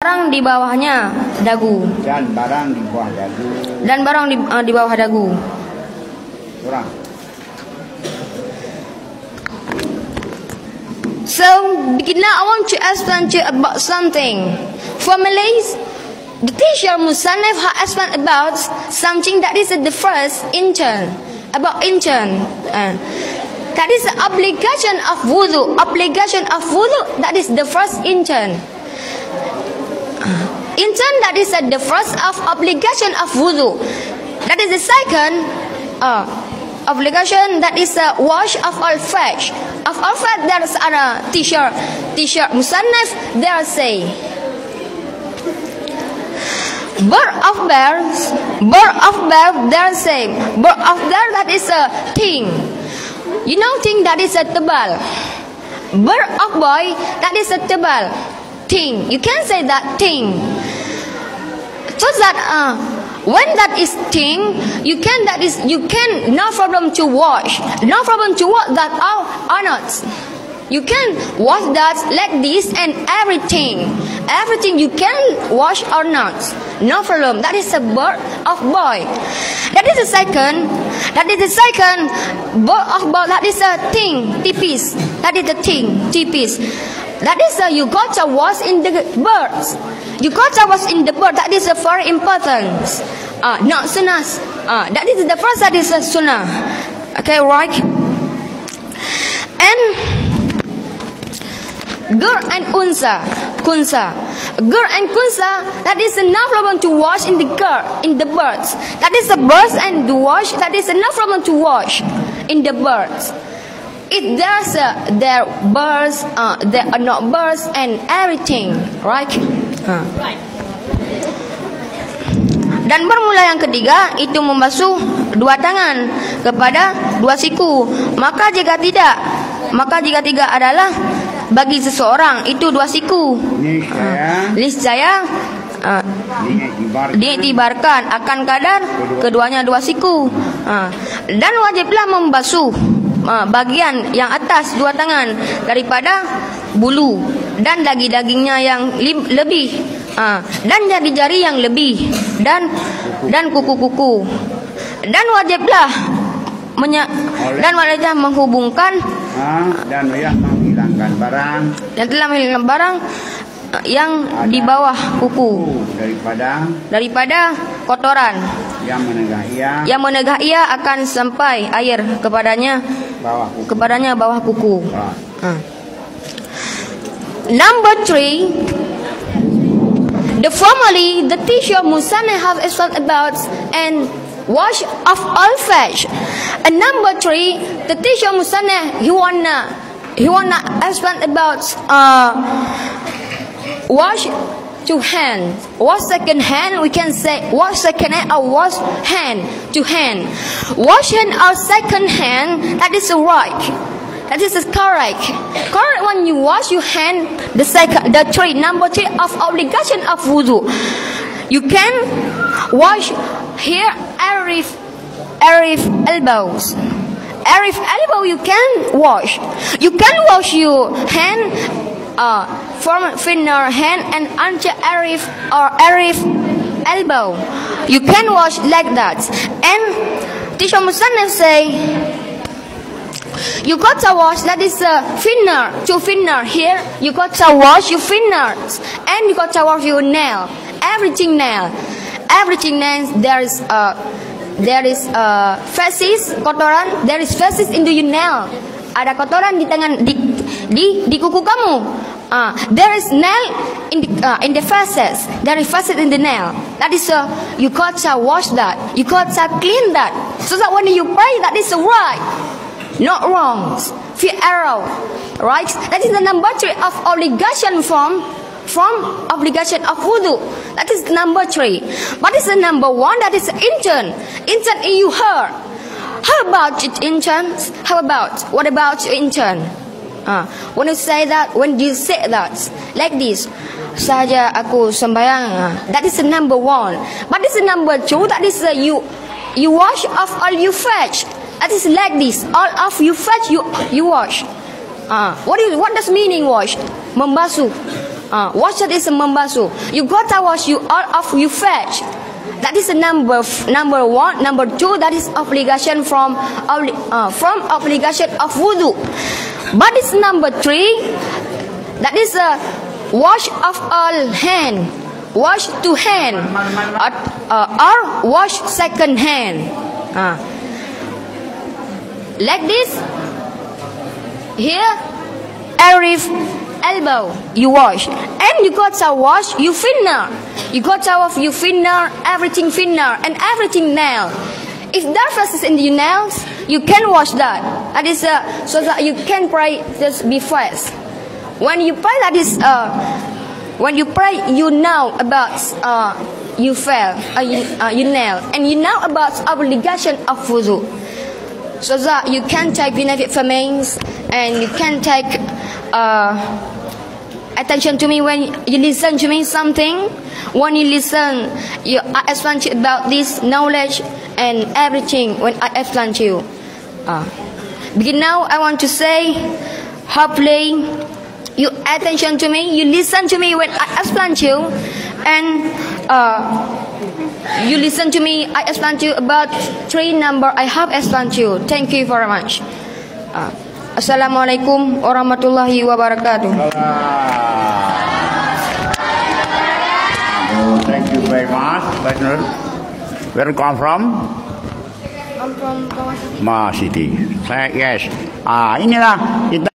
barang di bawahnya dagu. Dan barang di bawah dagu. Dan barang di bawah dagu. Kurang. So, now I want to explain to you about something. For Malays, the teacher Musannaf has explained about something that is the first intern. About intern. That is the obligation of wudu. Obligation of wudu, that is the first intern. Intern, that is the first of obligation of wudu. That is the second obligation, that is the wash of all flesh. Of all flesh, there is a teacher Musannaf, there say bird of bear, there say bird of bear, that is a thing. You know thing, that is a tebal. Bird of boy, that is a tebal thing. You can say that thing. So that when that is thing, you can no problem to wash. No problem to wash that or not. You can wash that like this and everything. Everything you can wash or not. No problem. That is a bird of boy. That is the second. Bird of boy. That is a thing. Tipis. That is the thing. Tipis. That is you got to wash in the birds. You got to wash in the bird. That is very important. Not sunnah. That is the first. That is a sunnah. Okay, right? And gur and kunsa. Gur and kunsa, that is no problem to wash in the birds. That is the birds and the wash, that is no problem to wash in the birds. If there's there birds, there are not birds and everything, right? Right. Dan bermula yang ketiga itu membasuh dua tangan kepada dua siku. Maka jika tidak adalah bagi seseorang itu dua siku, niscaya diiktibarkan akan kadar keduanya dua siku. Dan wajiblah membasuh bagian yang atas dua tangan daripada bulu dan daging-dagingnya yang lebih, dan jari-jari yang lebih, dan kuku-kuku. Dan wajiblah menghubungkan dan menghilangkan barang, dan telah menghilangkan barang yang di bawah kuku daripada kotoran yang menegah ia akan sampai air kepadanya bawah kuku. Number 3, the formally the teacher Musannaf have explained about and wash of all flesh. And number 3, the teacher Musannaf he wanna explain about wash to hand. Wash second hand, we can say wash second hand or wash hand to hand. Wash hand or second hand, that is right. That is correct. Correct when you wash your hand. Number 3 of obligation of wudu. You can wash here every elbows. Every elbow you can wash. You can wash your hand from finger hand and until every elbow. You can wash like that. And teacher Musannaf say you got to wash, that is finger to finger here. You got to wash your fingers and you got to wash your nail. Everything nail. There is feces kotoran. There is feces in your nail. Ada kotoran di tangan di kuku kamu. There is nail in the feces. There is feces in the nail. That is you got to wash that. You got to clean that. So that when you pray, that is right, not wrong. Fear error, right? That is the number 3 of obligation from obligation of wudu. That is number 3. But it's the number 1, that is intern. Intern in you heard. How about it, interns? What about your intern? When you say that, like this, saja aku sembahyang. That is the number 1. But it's the number 2. That is you wash off all you fetch. That is like this. All of you fetch, you wash. What does meaning wash? Membasuh. Wash that is membasuh. You gotta wash you all of you fetch. That is the number one. Number two, that is obligation from obligation of wudu. But it's number three. That is a wash of all hand. Wash two hand or wash second hand. Like this. Here, every elbow you wash, and you got to wash your finger. You got to wash your finger, everything finger and everything nail. If there is in your nails, you can wash that. That is so that you can pray just be fast. When you pray, that is when you pray, you know about you fell, you nail, and you know about obligation of wudu, so that you can take benefit from it, and you can take attention to me when you listen to me something. When you listen, I explain to you about this knowledge and everything when I explain to you. Begin now, I want to say, hopefully you attention to me, you listen to me when I explain to you, and you listen to me, I explain to you about three number I have explained to you. Thank you very much. Assalamualaikum warahmatullahi wabarakatuh. Thank you very much. Where you come from? I'm from Ma City. Yes. Inilah kita